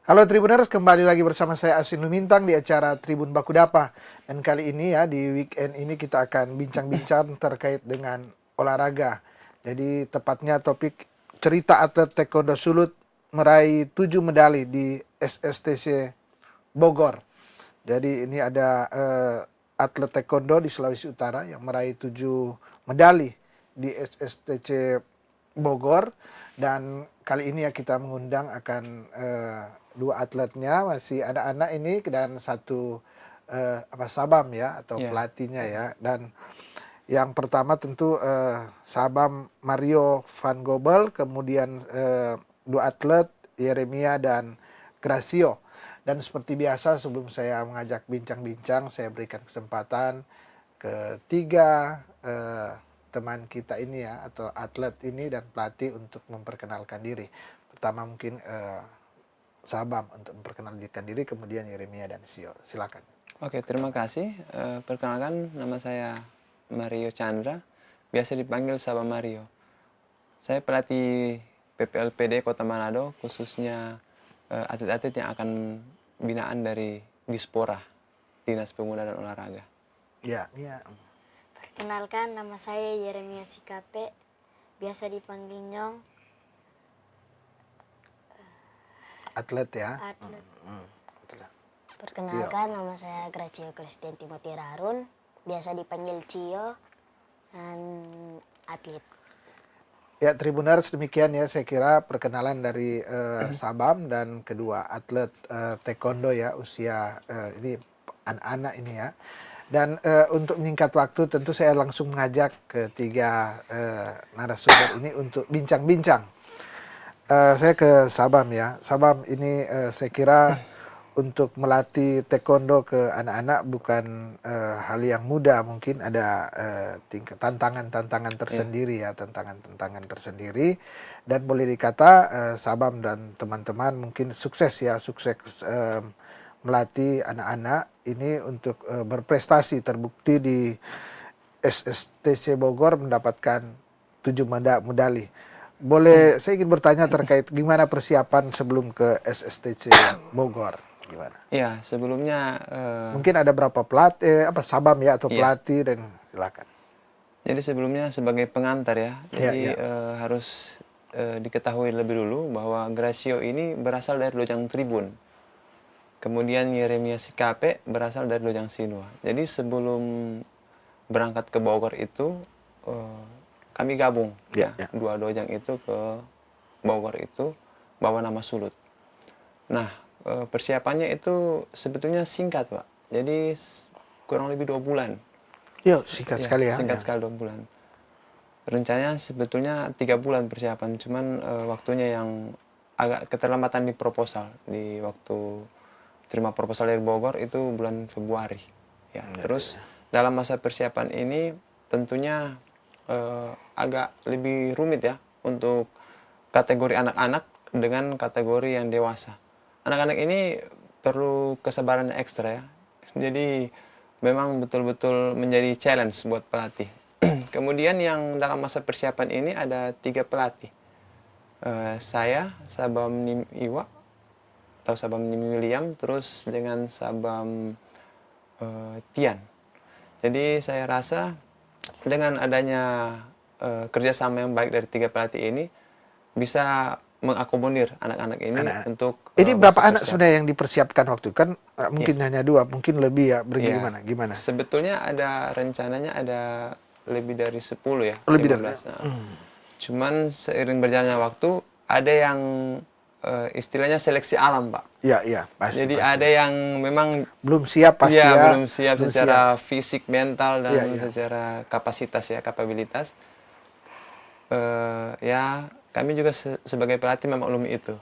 Halo Tribuners, kembali lagi bersama saya Asin Lumintang di acara Tribun Bakudapa. Dan kali ini ya, di weekend ini kita akan bincang-bincang terkait dengan olahraga. Jadi tepatnya topik cerita atlet taekwondo sulut meraih 7 medali di SSTC Bogor. Jadi ini ada atlet taekwondo di Sulawesi Utara yang meraih 7 medali di SSTC Bogor. Dan kali ini ya kita mengundang akan dua atletnya, masih anak-anak ini, dan satu sabam ya atau Ya, pelatihnya ya. Dan yang pertama tentu sabam Mario Van Gobel, kemudian dua atlet Yeremia dan Gracio. Dan seperti biasa sebelum saya mengajak bincang-bincang, saya berikan kesempatan ketiga teman kita ini ya, atau atlet ini dan pelatih untuk memperkenalkan diri. Pertama mungkin Sabam untuk memperkenalkan diri, kemudian Yeremia dan Sio. Silakan. oke, terima kasih. Perkenalkan, nama saya Mario Chandra, biasa dipanggil Sabam Mario. Saya pelatih PPLPD Kota Manado, khususnya atlet-atlet yang akan binaan dari Dispora, Dinas Pemuda dan Olahraga. Ya, ya. Perkenalkan, nama saya Yeremia Sikape, biasa dipanggil Nyong, Atlet ya. atlet. Perkenalkan, nama saya Gracio Christian Timothy Harun, biasa dipanggil Cio, dan atlet. Ya, Tribuners, demikian ya saya kira perkenalan dari Sabam dan kedua atlet taekwondo ya, usia ini anak-anak ini ya. Dan untuk menyingkat waktu tentu saya langsung mengajak ketiga narasumber ini untuk bincang-bincang. Saya ke Sabam ya. Sabam ini saya kira untuk melatih taekwondo ke anak-anak bukan hal yang mudah. Mungkin ada tingkat tantangan-tantangan tersendiri ya, tantangan-tantangan tersendiri. Dan boleh dikata Sabam dan teman-teman mungkin sukses ya, sukses melatih anak-anak ini untuk berprestasi, terbukti di SSTC Bogor mendapatkan 7 medali. Boleh saya ingin bertanya terkait gimana persiapan sebelum ke SSTC Bogor? Gimana? Ya, sebelumnya Mungkin ada berapa pelatih, sabam ya atau Iya. pelatih, dan silakan. jadi sebelumnya sebagai pengantar ya, jadi harus diketahui lebih dulu bahwa Gracio ini berasal dari Dojang Tribun. Kemudian Yeremia Sikape berasal dari Dojang Sinua. Jadi sebelum berangkat ke Bogor itu kami gabung Ya, ya, ya. dua dojang itu ke Bogor itu bawa nama Sulut. Nah, persiapannya itu sebetulnya singkat, Pak. Jadi kurang lebih 2 bulan. Yuk, singkat sekali ya. Singkat Ya. sekali 2 bulan. Rencananya sebetulnya 3 bulan persiapan, cuman waktunya yang agak keterlambatan di proposal. Di waktu terima proposal dari Bogor itu bulan Februari. Ya, terus dalam masa persiapan ini tentunya agak lebih rumit ya untuk kategori anak-anak dengan kategori yang dewasa. Anak-anak ini perlu kesabaran ekstra ya. Jadi memang betul-betul menjadi challenge buat pelatih. Kemudian yang dalam masa persiapan ini ada 3 pelatih. Saya, Sabam Nim Iwa, atau Sabam Nim William, terus dengan Sabam Tian. Jadi saya rasa dengan adanya kerjasama yang baik dari 3 pelatih ini bisa mengakomodir anak-anak ini untuk Ini berapa masa anak persiapan. sebenarnya yang dipersiapkan waktu kan? Mungkin hanya 2, mungkin lebih ya. Bagaimana? Gimana? Sebetulnya ada rencananya ada lebih dari 10 ya, Lebih dari 15. Cuman seiring berjalannya waktu ada yang istilahnya seleksi alam, Pak. Ya, ya, pasti. Jadi pasti. ada yang memang Belum siap pasti ya. belum siap secara fisik, mental, dan Iya. secara kapasitas ya, kapabilitas. Ya kami juga sebagai pelatih memaklumi itu.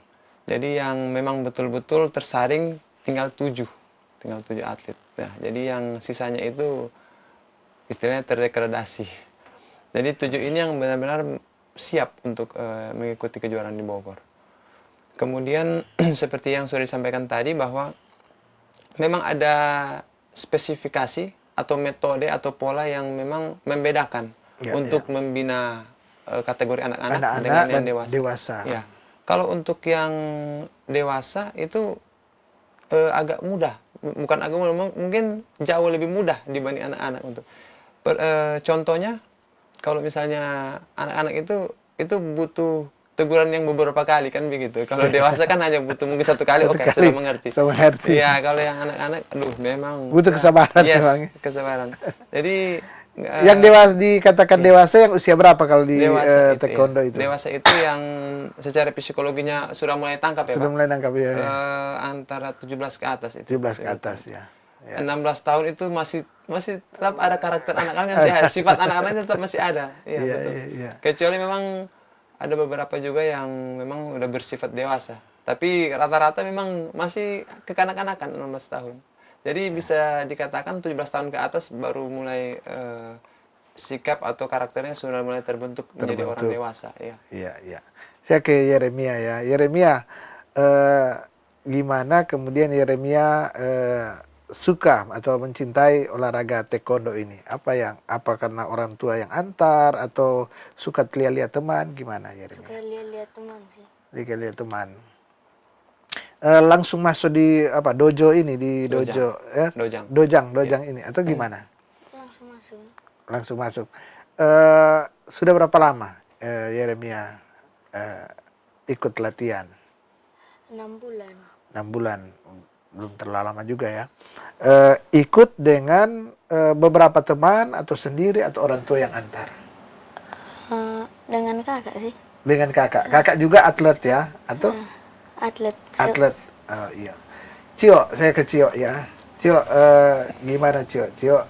Jadi yang memang betul-betul tersaring tinggal 7 atlet. Nah, jadi yang sisanya itu istilahnya terdegradasi. Jadi 7 ini yang benar-benar siap untuk mengikuti kejuaraan di Bogor. Kemudian seperti yang sudah disampaikan tadi bahwa memang ada spesifikasi atau metode atau pola yang memang membedakan untuk membina kategori anak-anak dengan yang dan dewasa. Ya. Kalau untuk yang dewasa itu agak mudah, bukan agak mudah, mungkin jauh lebih mudah dibanding anak-anak untuk. Contohnya, kalau misalnya anak-anak itu butuh teguran yang beberapa kali kan begitu. Kalau dewasa kan hanya butuh mungkin satu kali, Satu oke kali, sudah mengerti. sudah mengerti. Iya, kalau yang anak-anak, aduh memang Butuh kesabaran yes, memang. kesabaran. Jadi Yang dewasa dikatakan dewasa yang usia berapa kalau di dewasa itu, taekwondo ya. itu? Dewasa itu yang secara psikologinya sudah mulai tangkap ya, Sudah Pak. mulai nangkap ya. Antara 17 ke atas itu. 17 ke atas ya. 16 tahun itu masih tetap ada karakter anak-anak yang masih ada. Sifat anak-anaknya tetap masih ada. Iya, Iya, betul. iya. Kecuali memang ada beberapa juga yang memang udah bersifat dewasa. Tapi rata-rata memang masih kekanak-kanakan 16 tahun. Jadi bisa dikatakan 17 tahun ke atas baru mulai sikap atau karakternya sudah mulai terbentuk menjadi orang dewasa. Ya. Iya, iya. Saya ke Yeremia ya. Yeremia, gimana kemudian Yeremia suka atau mencintai olahraga taekwondo ini? Apa karena orang tua yang antar atau suka lihat-lihat teman? Gimana Yeremia? Suka lihat-lihat teman sih. Lihat-lihat teman. Langsung masuk di dojo ini, di dojo ya? Dojang ini atau gimana? Langsung masuk. Langsung masuk. Sudah berapa lama Yeremia ikut latihan? 6 bulan. 6 bulan, belum terlalu lama juga ya. Ikut dengan beberapa teman atau sendiri atau orang tua yang antar? Dengan kakak sih. Dengan kakak. Kakak juga atlet ya? Atau? Atlet. Atlet. Oh, iya. Cio, saya ke Cio ya. Cio, gimana Cio? Cio,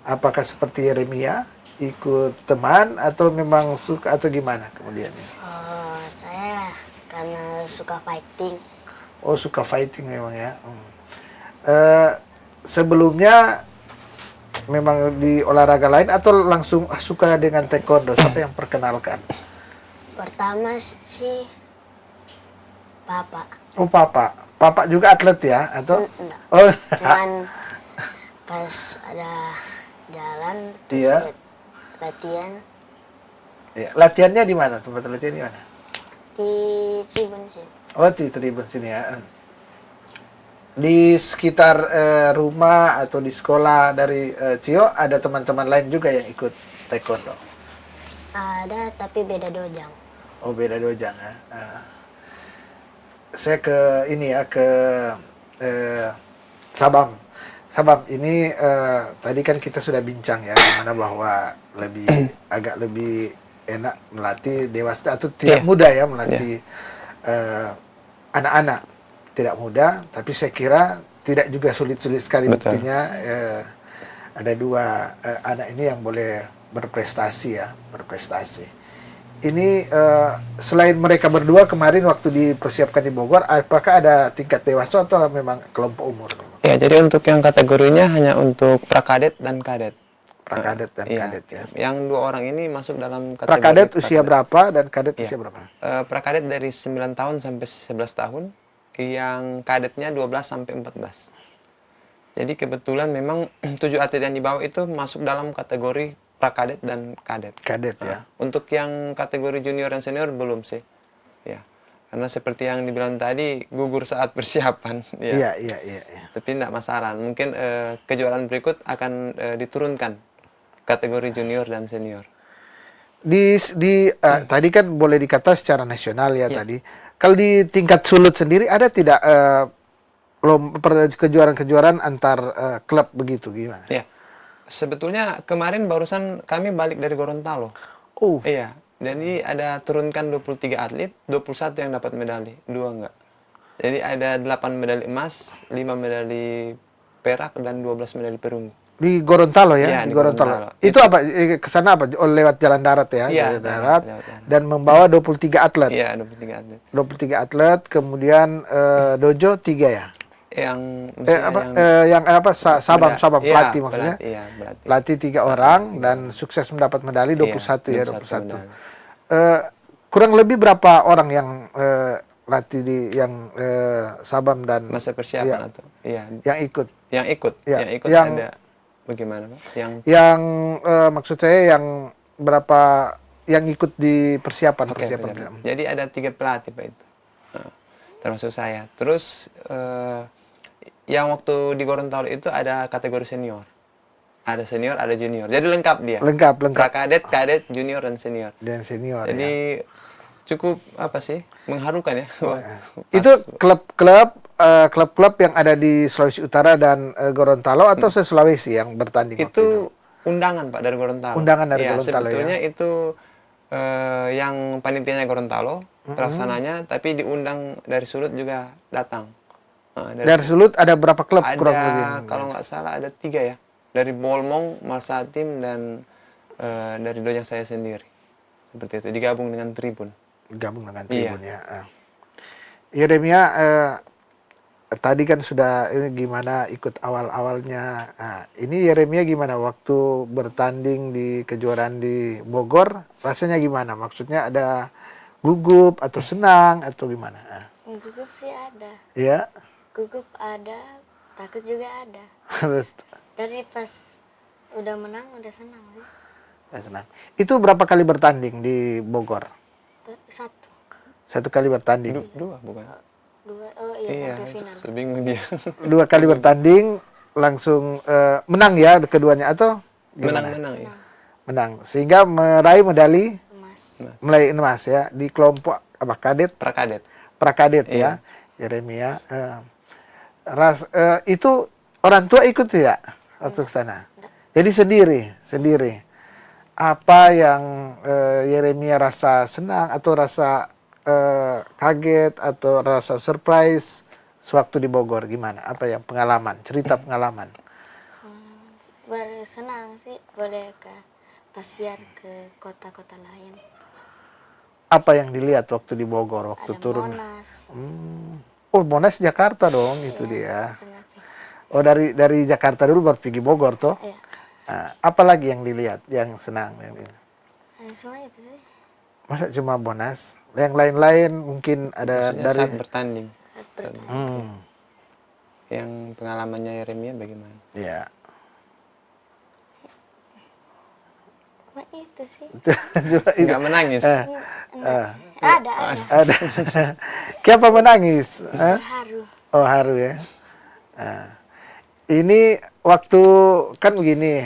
apakah seperti Yeremia ikut teman atau memang suka atau gimana kemudian? Oh, saya karena suka fighting. Oh, suka fighting memang ya. Sebelumnya memang di olahraga lain atau langsung suka dengan taekwondo? Siapa yang perkenalkan? Pertama sih Bapak. Oh, Papa. Papa juga atlet ya? Atau? Enggak. Oh, Cuman pas ada jalan terus Iya. lihat latihan ya. Latihannya di mana? Tempat latihan di mana? di Tribun sih. Oh, di Tribun sini ya. Di sekitar rumah atau di sekolah dari Cio ada teman-teman lain juga yang ikut taekwondo. Ada tapi beda dojang. Oh, beda dojang ya. Saya ke ini ya, ke Sabam. Sabam, ini tadi kan kita sudah bincang ya, gimana bahwa agak lebih enak melatih dewasa atau tidak mudah ya melatih anak-anak. Tidak mudah, tapi saya kira tidak juga sulit-sulit sekali. Betul. Buktinya ada dua anak ini yang boleh berprestasi ya, berprestasi. Ini selain mereka berdua kemarin waktu dipersiapkan di Bogor, apakah ada tingkat dewasa atau memang kelompok umur? Ya, jadi untuk yang kategorinya hanya untuk prakadet dan kadet. Prakadet dan Iya. kadet ya. Yang dua orang ini masuk dalam kategori Prakadet usia berapa dan kadet Iya. usia berapa? Prakadet dari 9 tahun sampai 11 tahun, yang kadetnya 12 sampai 14. Jadi kebetulan memang 7 atlet yang di bawah itu masuk dalam kategori prakadet dan kadet. Kadet ya. Untuk yang kategori junior dan senior belum sih. Ya. Karena seperti yang dibilang tadi, gugur saat persiapan. Ya. Iya. Tapi tidak masalah. Mungkin kejuaraan berikut akan diturunkan kategori junior dan senior. Tadi kan boleh dikata secara nasional ya tadi. Kalau di tingkat sulut sendiri ada tidak kejuaraan-kejuaraan antar klub begitu gimana? Ya. Sebetulnya kemarin barusan kami balik dari Gorontalo. Oh, Iya. Jadi ada turunkan 23 atlet, 21 yang dapat medali, 2 enggak. Jadi ada 8 medali emas, 5 medali perak dan 12 medali perunggu. di Gorontalo ya, Iya, di di Gorontalo. Gorontalo. Itu apa? Ke sana apa? Oh, lewat jalan darat ya, Iya, jalan darat lewat darat. dan membawa 23 atlet. Iya, 23 atlet. 23 atlet, kemudian dojo 3 ya. Yang Sabam iya, pelatih maksudnya. Iya, berarti. Pelatih 3 orang dan sukses mendapat medali 21 ya, 21. medali. Kurang lebih berapa orang yang latih di yang Sabam dan Masa persiapan iya, atau iya, yang ikut? yang ikut, Iya, yang ikut yang- ada bagaimana, Pak? Yang Yang maksud saya yang berapa yang ikut di persiapan Oke, persiapan. jadi ada 3 pelatih Pak itu. Nah, termasuk saya. Terus yang waktu di Gorontalo itu ada kategori senior. Ada senior, ada junior. Jadi lengkap dia. Lengkap. Prakadet, kadet, junior dan senior. Dan senior ya. Jadi cukup apa sih? Mengharukan ya. Itu klub-klub yang ada di Sulawesi Utara dan Gorontalo atau se-Sulawesi yang bertanding waktu itu? Itu undangan Pak dari Gorontalo. Undangan dari Ya, Gorontalo ya. sebetulnya itu yang panitianya Gorontalo, pelaksananya, tapi diundang dari Sulut juga datang. Nah, Dari Sulut ada berapa klub kurang lebih? ada kalau nggak salah ada 3 ya, dari Bolmong, Malsatim dan dari Dojang saya sendiri. Seperti itu, digabung dengan Tribun. Gabung dengan Iya. Tribun ya. Yeremia, tadi kan sudah gimana ikut awal-awalnya. Ini Yeremia gimana waktu bertanding di kejuaraan di Bogor? Rasanya gimana? Maksudnya ada gugup atau senang atau gimana? Gugup sih ada. Ya. Gugup ada, takut juga ada. Dari pas udah menang udah senang sih. Senang. Itu berapa kali bertanding di Bogor? 1, 1 kali bertanding. 2 bukan? 2, oh iya, sampai final. Sebingung dia. 2 kali bertanding langsung menang ya keduanya atau gimana? Menang-menang ya. Menang sehingga meraih medali Emas. emas ya di kelompok apa kadet Prakadet. prakadet ya Yeremia. Itu orang tua ikut tidak waktu ke sana? Jadi sendiri. Apa yang Yeremia rasa senang atau rasa kaget atau rasa surprise sewaktu di Bogor gimana? Apa yang pengalaman, cerita pengalaman? Baru senang sih boleh ke pasiar ke kota-kota lain. Apa yang dilihat waktu di Bogor waktu Ada turun? Monas. Oh, Monas Jakarta dong itu dia. pernah pergi. Oh, dari Jakarta dulu baru pergi Bogor toh. Iya. Apalagi yang dilihat yang senang yang ini? Semua itu sih. Masa cuma Monas? Yang lain-lain mungkin ada Maksudnya dari saat bertanding. Saat bertanding. Yang pengalamannya Yeremia bagaimana? Ya. Cuma itu sih. Coba itu. Nggak menangis. Enggak sih. Ada. Ada. Kenapa menangis? Haru. Oh, haru ya. Ini waktu kan begini,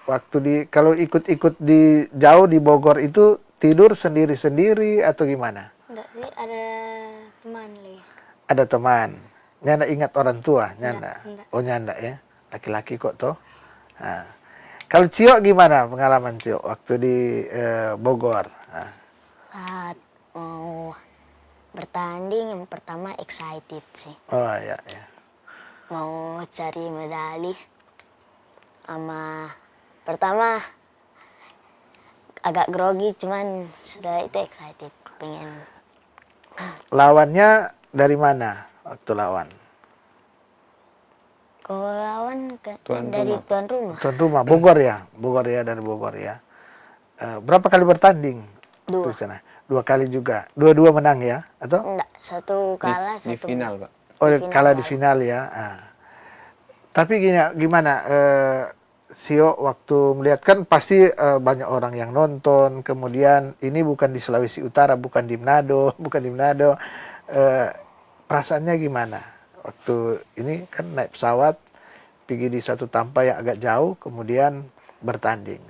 waktu kalau ikut-ikut di jauh di Bogor itu tidur sendiri-sendiri atau gimana? Enggak sih, ada teman li. Ada teman. Nyanda ingat orang tua, nyanda. Enggak. Oh, nyanda ya. Laki-laki kok toh. Kalau Cio gimana pengalaman Cio waktu di Bogor? Saat mau bertanding yang pertama excited sih. Oh ya. Mau cari medali. Pertama agak grogi cuman setelah itu excited. Pengen. Lawannya dari mana waktu lawan? Kalau lawan Tuan dari rumah. tuan rumah. Tuan rumah Bogor ya, dari Bogor ya. Berapa kali bertanding? 2. Di sana? 2 kali juga. Dua-dua menang ya? Atau? Enggak, 1 kalah, Di 1 final, Pak. Oh, Di final kalah di kalah. final ya. Tapi gimana? Sio waktu melihat kan pasti banyak orang yang nonton. Kemudian ini bukan di Sulawesi Utara, bukan di Manado. Perasaannya gimana? Waktu ini kan naik pesawat, pergi di satu tempat yang agak jauh, kemudian bertanding.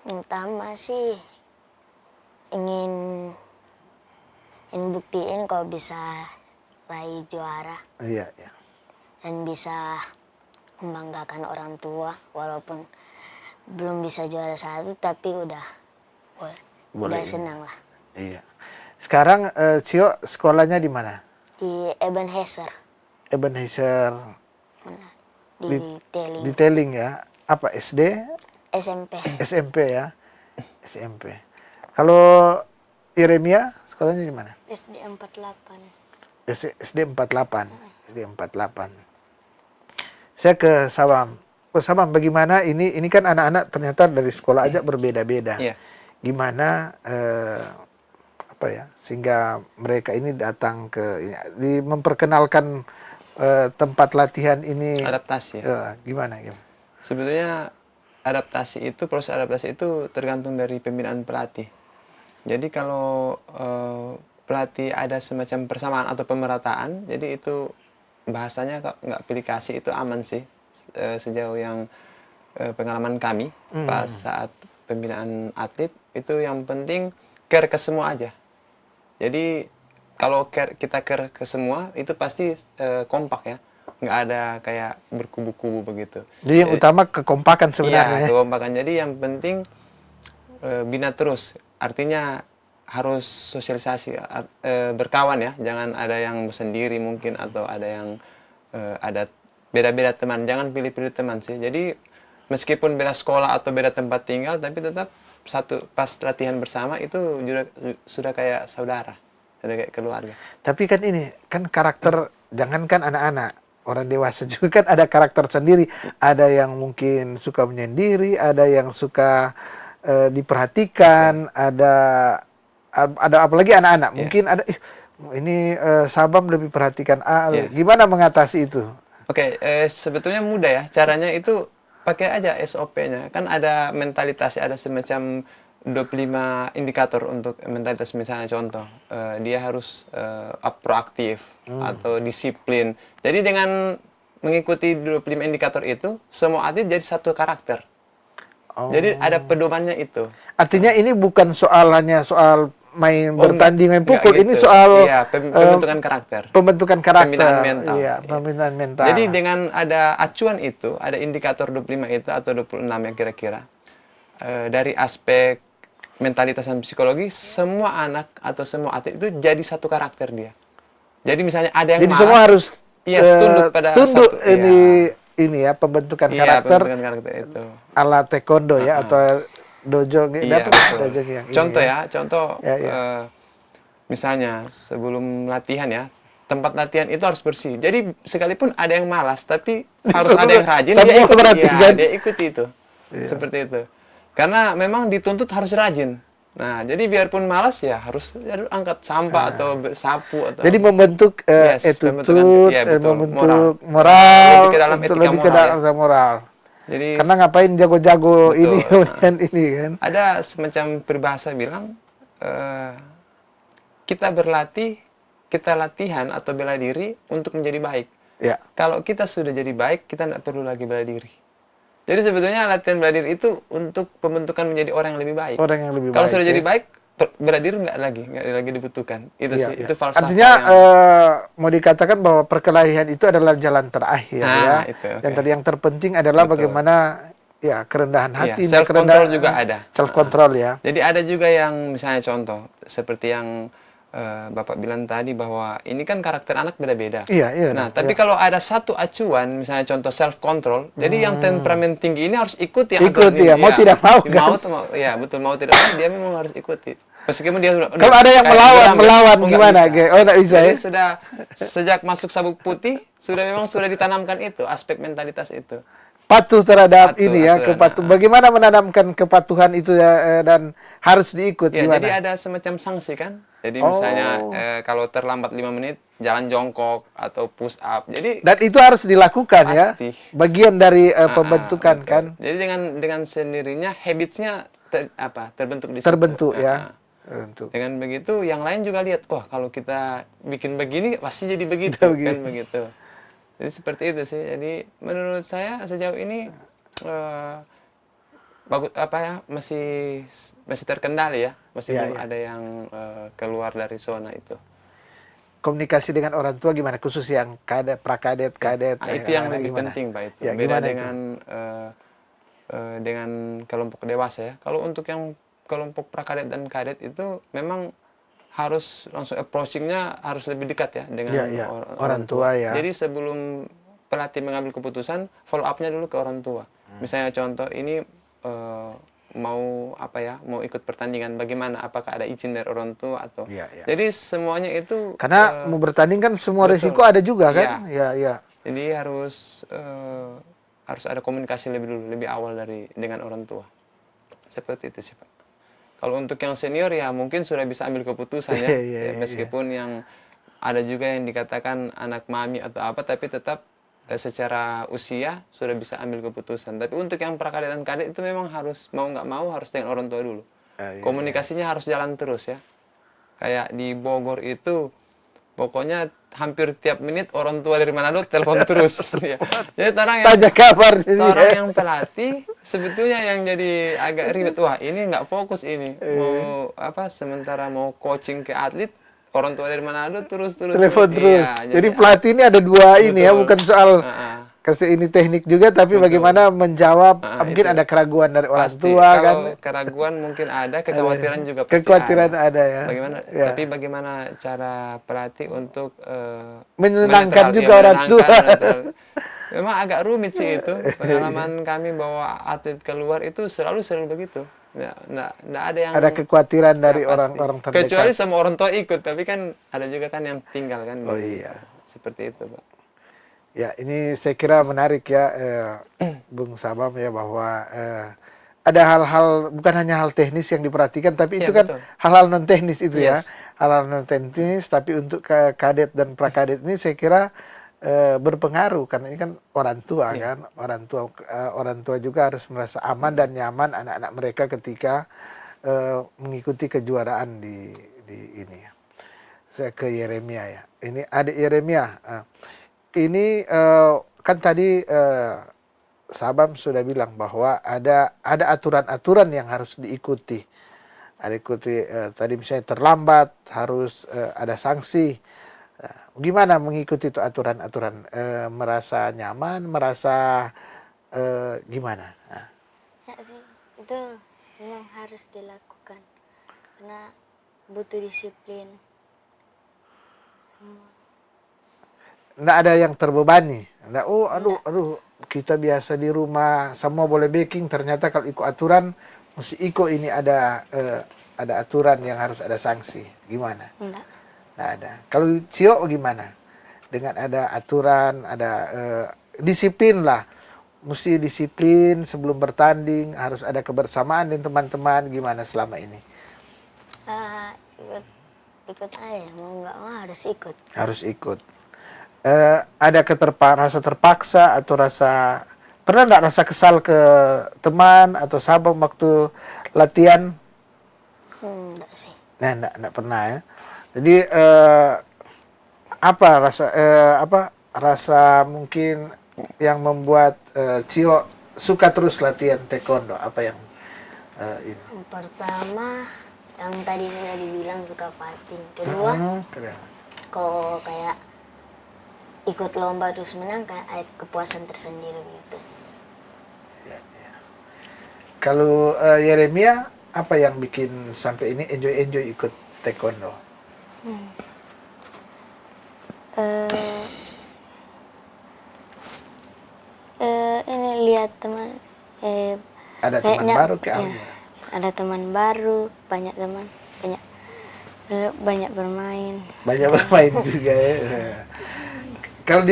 Pertama sih ingin buktiin kalau bisa raih juara Iya. dan bisa membanggakan orang tua walaupun belum bisa juara 1 tapi udah Boleh. senang lah. Iya. Sekarang Cio sekolahnya di mana? Di Ebenezer Ebenezer di Teling di Teling ya. Apa SD? SMP. SMP ya. SMP. Kalau Yeremia sekolahnya di mana? SD 48. SD 48. SD 48. Saya ke Sabam. Sabam bagaimana ini kan anak-anak ternyata dari sekolah aja berbeda-beda. Iya. Gimana sehingga mereka ini datang memperkenalkan tempat latihan ini Adaptasi ya. gimana? Sebetulnya proses adaptasi itu tergantung dari pembinaan pelatih. Jadi kalau pelatih ada semacam persamaan atau pemerataan, jadi itu bahasanya nggak pilih kasih, itu aman sih. Sejauh yang pengalaman kami pas saat pembinaan atlet, itu yang penting care ke semua aja. Jadi kalau kita care ke semua, itu pasti kompak ya. Nggak ada kayak berkubu-kubu begitu. Jadi yang utama kekompakan sebenarnya. Iya, kekompakan. Jadi yang penting bina terus. Artinya harus sosialisasi, berkawan ya. Jangan ada yang sendiri mungkin, atau ada yang ada beda-beda teman. Jangan pilih-pilih teman sih. Jadi meskipun beda sekolah atau beda tempat tinggal, tapi tetap pas latihan bersama itu sudah kayak saudara. Sudah kayak keluarga. Tapi kan ini, kan karakter, jangankan anak-anak, orang dewasa juga kan ada karakter sendiri. Ada yang mungkin suka menyendiri, ada yang suka diperhatikan, ada apalagi anak-anak. Mungkin ada, ini Sabam lebih perhatikan A. Gimana mengatasi itu? Oke, sebetulnya mudah ya. Caranya itu pakai aja SOP-nya. Kan ada mentalitas, ada semacam 25 indikator untuk mentalitas. Misalnya contoh, dia harus proaktif atau disiplin. Jadi dengan mengikuti 25 indikator itu, semua atlet jadi satu karakter. Jadi ada pedomannya itu. Artinya ini bukan hanya soal main bertanding, main pukul. Gitu. Ini soal pembentukan karakter. Pembentukan karakter. Pembinaan mental. Iya, pembinaan mental. Jadi dengan ada acuan itu, ada indikator 25 itu atau 26 yang kira-kira. Dari aspek mentalitas dan psikologi, semua anak atau semua atlet itu jadi satu karakter dia. Jadi misalnya ada yang jadi malas, semua harus tunduk pada tunduk satu, ini ya pembentukan karakter. Pembentukan karakter itu. Ala taekwondo ya, atau dojo dojo yang contoh ini, ya, contoh misalnya sebelum latihan ya, tempat latihan itu harus bersih. Jadi sekalipun ada yang malas, tapi harus ada yang rajin, dia ikuti itu. Seperti itu. Karena memang dituntut harus rajin. Nah, jadi biarpun malas ya harus angkat sampah atau sapu atau. Jadi membentuk attitude, membentuk moral, lebih ke dalam moral. Jadi karena ngapain jago-jago ini kemudian ini kan. Ada semacam peribahasa bilang kita latihan atau bela diri untuk menjadi baik. Ya. Kalau kita sudah jadi baik, kita tidak perlu lagi bela diri. Jadi sebetulnya latihan bela diri itu untuk pembentukan menjadi orang yang lebih baik. Orang yang lebih Kalau baik. Kalau sudah jadi baik, bela diri nggak lagi dibutuhkan. Itu sih, itu falsafah. Artinya mau dikatakan bahwa perkelahian itu adalah jalan terakhir ya. Itu, Dan tadi yang terpenting adalah bagaimana ya kerendahan hati, self control juga ada. Self control ya. Jadi ada juga yang misalnya contoh seperti yang Bapak bilang tadi bahwa ini kan karakter anak beda-beda. Iya. Nah, tapi kalau ada satu acuan, misalnya contoh self control, jadi yang temperamen tinggi ini harus ikut ya. Mau tidak mau kan? Ya betul, mau tidak mau dia memang harus ikuti. Meskipun dia kalau ada yang melawan gimana? Nggak bisa ya. Sudah sejak masuk sabuk putih sudah ditanamkan itu aspek mentalitas itu. Patuh terhadap ini ya, bagaimana menanamkan kepatuhan itu ya, dan harus diikut ya, gimana? Jadi ada semacam sanksi kan. Jadi misalnya kalau terlambat 5 menit jalan jongkok atau push up. Jadi dan itu harus dilakukan pasti. Ya. Bagian dari pembentukan betul. kan. Jadi dengan sendirinya habitsnya terbentuk di terbentuk situ. Ya. Dengan begitu yang lain juga lihat, wah kalau kita bikin begini pasti jadi begitu kan begitu. Jadi seperti itu sih. Jadi menurut saya sejauh ini bagus masih terkendali ya. Masih belum ada yang keluar dari zona itu. Komunikasi dengan orang tua gimana? Khusus yang prakadet, kadet. Itu yang lebih penting Pak itu. Ya, beda dengan kelompok dewasa ya. Kalau untuk yang kelompok prakadet dan kadet itu memang harus langsung approaching-nya harus lebih dekat ya dengan orang tua ya. Jadi sebelum pelatih mengambil keputusan, follow up-nya dulu ke orang tua. Misalnya contoh ini mau ikut pertandingan, bagaimana? Apakah ada izin dari orang tua atau? Jadi semuanya itu karena mau bertanding kan semua resiko ada juga kan? Ya. Jadi harus ada komunikasi lebih awal dengan orang tua. Seperti itu sih Pak. Kalau untuk yang senior ya mungkin sudah bisa ambil keputusan ya, meskipun yang ada juga yang dikatakan anak mami atau apa, tapi tetap secara usia sudah bisa ambil keputusan. Tapi untuk yang prakadet dan kadet itu memang harus mau nggak mau harus dengan orang tua dulu. Iya, Komunikasinya harus jalan terus ya. Kayak di Bogor itu pokoknya hampir tiap menit orang tua dari Manado telepon terus. Ya. Jadi tanya kabar jadi, orang yang pelatih sebetulnya yang jadi agak ribet. Wah ini nggak fokus ini. Mau apa? Sementara mau coaching ke atlet, orang tua dari Manado terus. telepon terus. Iya, Jadi pelatih ini ada dua ini ya, betul. bukan soal kasih ini teknik juga, tapi bagaimana menjawab. Mungkin itu. ada keraguan dari orang Pasti. tua kan. Kalau keraguan mungkin ada, kekhawatiran juga pasti Kekhawatiran ada ya. Bagaimana? Ya. Tapi bagaimana cara pelatih untuk Menenangkan menetral- juga ya, orang tua. menenangkan. Memang agak rumit sih itu. Pengalaman kami bawa atlet keluar itu selalu begitu. Nggak ada yang Ada kekhawatiran dari pasti. orang-orang terdekat. Kecuali sama orang tua ikut, tapi kan ada juga kan yang tinggal kan. Oh gitu. iya. Seperti itu, Pak. Ya, ini saya kira menarik ya, Bung Sabam ya, bahwa ada hal-hal, bukan hanya hal teknis yang diperhatikan, tapi itu Ya, kan betul. hal-hal non teknis itu ya, Yes. hal-hal non teknis. Tapi untuk kadet dan prakadet ini saya kira berpengaruh, karena ini kan orang tua kan, orang tua juga harus merasa aman dan nyaman anak-anak mereka ketika mengikuti kejuaraan di ini. Saya ke Yeremia ya. Ini adik Yeremia. Ini kan tadi Sabam sudah bilang bahwa ada aturan-aturan yang harus diikuti. Ada ikuti tadi misalnya terlambat harus ada sanksi. Gimana mengikuti itu aturan-aturan? Merasa nyaman, merasa gimana? Ya sih, itu memang harus dilakukan karena butuh disiplin. Nggak ada yang terbebani. Nggak, aduh, kita biasa di rumah semua boleh baking, ternyata kalau ikut aturan mesti ikut ini ada aturan yang harus ada sanksi. Gimana? Enggak. Nggak ada. Kalau Cio gimana? Dengan ada aturan, ada disiplin lah. Mesti disiplin sebelum bertanding, harus ada kebersamaan dengan teman-teman. Gimana selama ini? Ikut aja, mau nggak mau harus ikut. Harus ikut. Ada rasa terpaksa atau pernah nggak rasa kesal ke teman atau sahabat waktu latihan? Enggak sih. Nah, enggak pernah ya. Jadi apa rasa mungkin yang membuat Cio suka terus latihan taekwondo? Apa yang ini? Yang pertama, yang tadi sudah dibilang suka fighting. Kedua, Keren. kok kayak ikut lomba terus menang, kayak ada kepuasan tersendiri gitu. Kalau Yeremia, apa yang bikin sampai ini enjoy ikut taekwondo? Ini lihat teman. Ada teman kayaknya- baru ke ya, awalnya? ada teman baru, banyak teman, banyak bermain. Banyak bermain juga ya. Kalau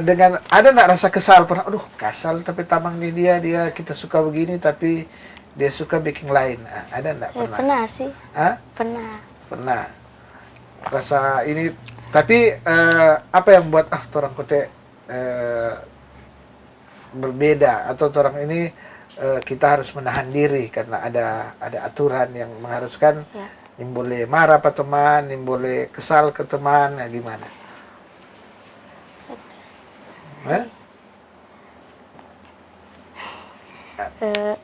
dengan ada nggak rasa kesal pernah? Aduh, kasar tapi tamang nih dia kita suka begini tapi dia suka bikin lain. Ada nggak pernah? Pernah sih, Hah? pernah. Pernah. Rasa ini tapi apa yang buat orang kote berbeda atau orang ini kita harus menahan diri karena ada aturan yang mengharuskan Ya. nim boleh marah ke teman, nim boleh kesal ke teman, ya gimana? Hah? Eh,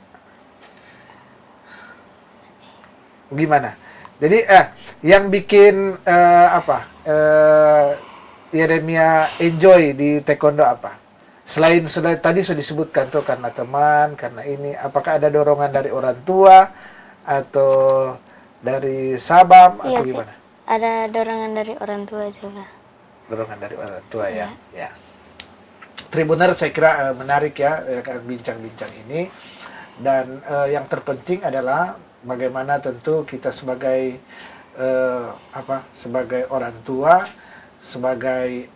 Gimana? Jadi yang bikin Yeremia enjoy di taekwondo apa? Selain tadi sudah disebutkan tuh karena teman, karena ini, apakah ada dorongan dari orang tua atau dari Sabam iya atau sih, gimana? ada dorongan dari orang tua juga. Dorongan dari orang tua ya. Ya. Tribuner saya kira menarik ya bincang-bincang ini, dan yang terpenting adalah bagaimana tentu kita sebagai sebagai orang tua, sebagai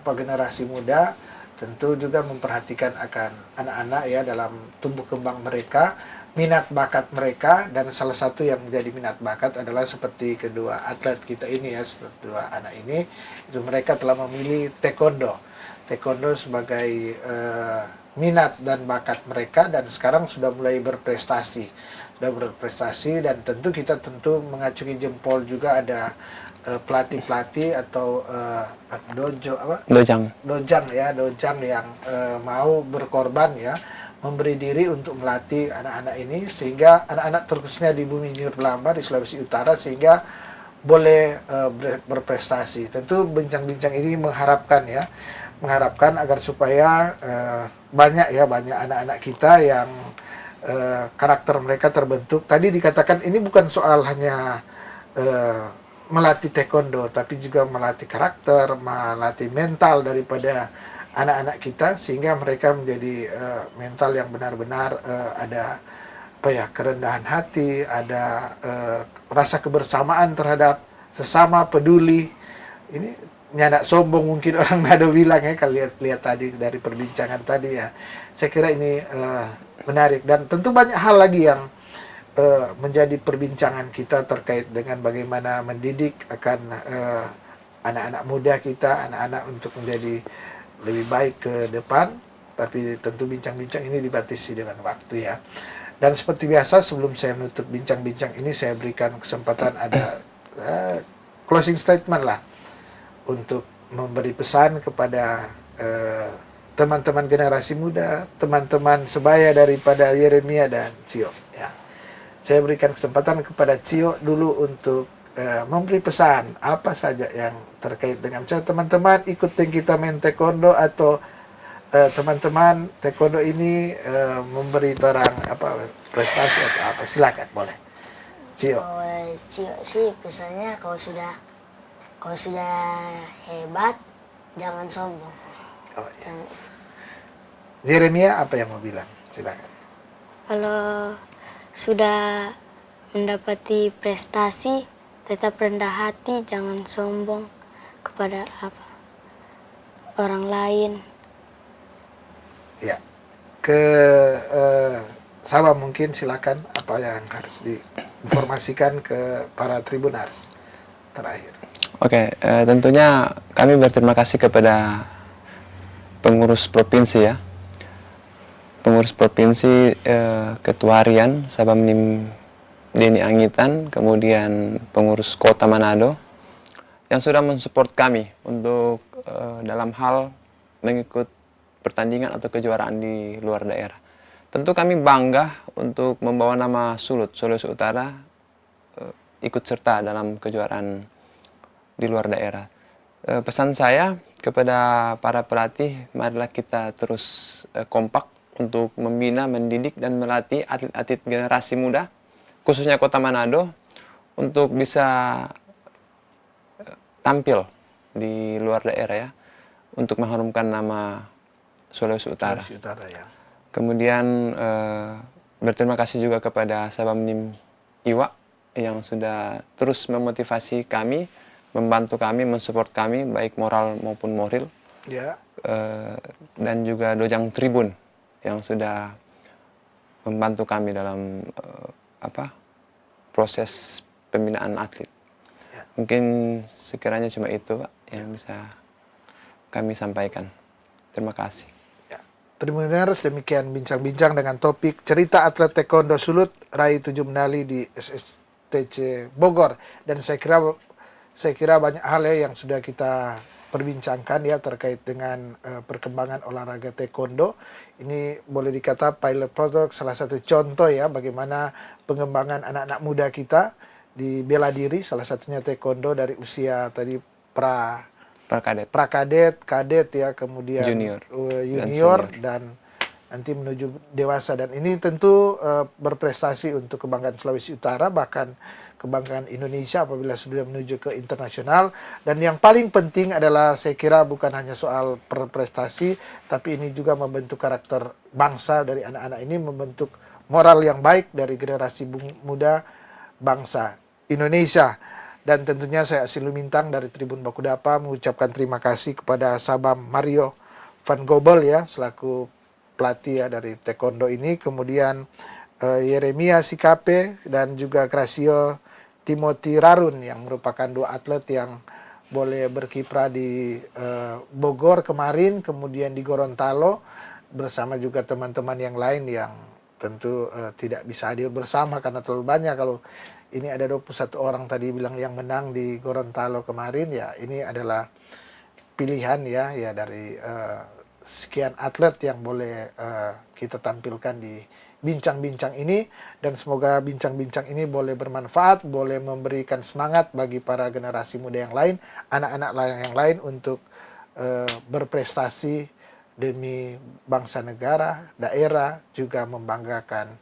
generasi muda tentu juga memperhatikan akan anak-anak ya dalam tumbuh kembang mereka, minat bakat mereka, dan salah satu yang menjadi minat bakat adalah seperti kedua atlet kita ini ya, kedua anak ini itu mereka telah memilih taekwondo. taekwondo sebagai minat dan bakat mereka, dan sekarang sudah mulai berprestasi. Dan tentu kita mengacungi jempol juga ada pelatih-pelatih atau dojang yang mau berkorban ya, memberi diri untuk melatih anak-anak ini sehingga anak-anak terkhususnya di Bumi Nyur Belamba di Sulawesi Utara sehingga boleh berprestasi. Tentu bincang-bincang ini mengharapkan agar supaya banyak anak-anak kita yang karakter mereka terbentuk. Tadi dikatakan ini bukan soal hanya melatih taekwondo, tapi juga melatih karakter, melatih mental daripada anak-anak kita sehingga mereka menjadi mental yang benar-benar ada kerendahan hati, ada rasa kebersamaan terhadap sesama, peduli. Ini nyadak sombong mungkin orang Nado bilang ya, kalau lihat tadi dari perbincangan tadi ya. Saya kira ini menarik, dan tentu banyak hal lagi yang menjadi perbincangan kita terkait dengan bagaimana mendidik akan anak-anak muda kita, anak-anak untuk menjadi lebih baik ke depan. Tapi tentu bincang-bincang ini dibatasi dengan waktu ya. Dan seperti biasa sebelum saya menutup bincang-bincang ini, saya berikan kesempatan ada closing statement lah untuk memberi pesan kepada teman-teman generasi muda, teman-teman sebaya daripada Yeremia dan Cio ya. Saya berikan kesempatan kepada Cio dulu untuk memberi pesan apa saja yang terkait dengan teman-teman ikut tim kita main taekwondo, atau teman-teman taekwondo ini memberi orang prestasi atau apa. Silakan, boleh Cio. Cio sih pesannya kalau sudah hebat jangan sombong. Oh, iya. Yeremia apa yang mau bilang? Silakan. Kalau sudah mendapati prestasi, tetap rendah hati, jangan sombong kepada orang lain. Ya, Sabah mungkin silakan apa yang harus diinformasikan ke para Tribunars terakhir. Oke, tentunya kami berterima kasih kepada pengurus provinsi ya. Pengurus provinsi, Ketua Harian Sabamnim Deni Angitan, kemudian pengurus Kota Manado yang sudah mensupport kami untuk dalam hal mengikut pertandingan atau kejuaraan di luar daerah. Tentu kami bangga untuk membawa nama Sulut, Sulawesi Utara ikut serta dalam kejuaraan di luar daerah. Pesan saya kepada para pelatih, marilah kita terus kompak untuk membina, mendidik, dan melatih atlet-atlet generasi muda, khususnya Kota Manado, untuk bisa tampil di luar daerah ya, untuk mengharumkan nama Sulawesi Utara. Sulawesi Utara ya. Kemudian berterima kasih juga kepada Sabamnim Iwa yang sudah terus memotivasi kami, membantu kami, mensupport kami, baik moral maupun moral. Ya. Dan juga Dojang Tribun yang sudah membantu kami dalam proses pembinaan atlet. Ya. Mungkin sekiranya cuma itu Pak yang bisa kami sampaikan. Terima kasih. Ya. Tribuners, demikian bincang-bincang dengan topik cerita atlet taekwondo Sulut raih 7 medali di SSTC Bogor. Dan saya kira banyak hal ya yang sudah kita perbincangkan ya terkait dengan perkembangan olahraga taekwondo. Ini boleh dikata pilot product, salah satu contoh ya bagaimana pengembangan anak-anak muda kita di bela diri, salah satunya taekwondo dari usia tadi prakadet, kadet ya, kemudian junior dan nanti menuju dewasa. Dan ini tentu berprestasi untuk kebanggaan Sulawesi Utara, bahkan kebanggaan Indonesia apabila sudah menuju ke internasional. Dan yang paling penting adalah saya kira bukan hanya soal prestasi, tapi ini juga membentuk karakter bangsa dari anak-anak ini, membentuk moral yang baik dari generasi muda bangsa Indonesia. Dan tentunya saya Asin Lumintang dari Tribun Bakudapa mengucapkan terima kasih kepada Sabam Mario Van Gobel ya selaku pelatih ya dari taekwondo ini, kemudian Yeremia Sikape dan juga Gracio Timothy Rarun yang merupakan dua atlet yang boleh berkiprah di Bogor kemarin, kemudian di Gorontalo, bersama juga teman-teman yang lain yang tentu tidak bisa hadir bersama karena terlalu banyak. Kalau ini ada 21 orang tadi bilang yang menang di Gorontalo kemarin, ya ini adalah pilihan ya dari sekian atlet yang boleh kita tampilkan di bincang-bincang ini, dan semoga bincang-bincang ini boleh bermanfaat, boleh memberikan semangat bagi para generasi muda yang lain, anak-anak yang lain untuk berprestasi demi bangsa negara, daerah, juga membanggakan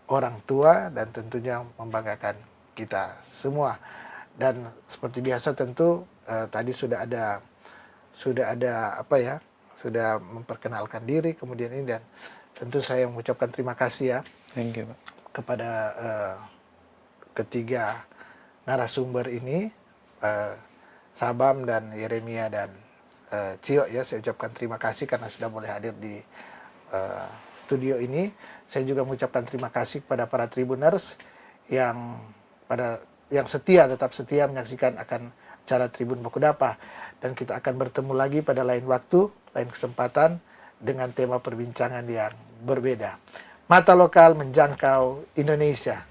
orang tua dan tentunya membanggakan kita semua. Dan seperti biasa tentu tadi sudah ada sudah memperkenalkan diri kemudian ini, dan tentu saya mengucapkan terima kasih ya Thank you, Pak. kepada ketiga narasumber ini, Sabam dan Yeremia dan Cio ya. Saya ucapkan terima kasih karena sudah boleh hadir di studio ini. Saya juga mengucapkan terima kasih kepada para Tribuners yang tetap setia menyaksikan akan acara Tribun Bakudapa, dan kita akan bertemu lagi pada lain waktu, lain kesempatan dengan tema perbincangan yang berbeda. Mata lokal menjangkau Indonesia.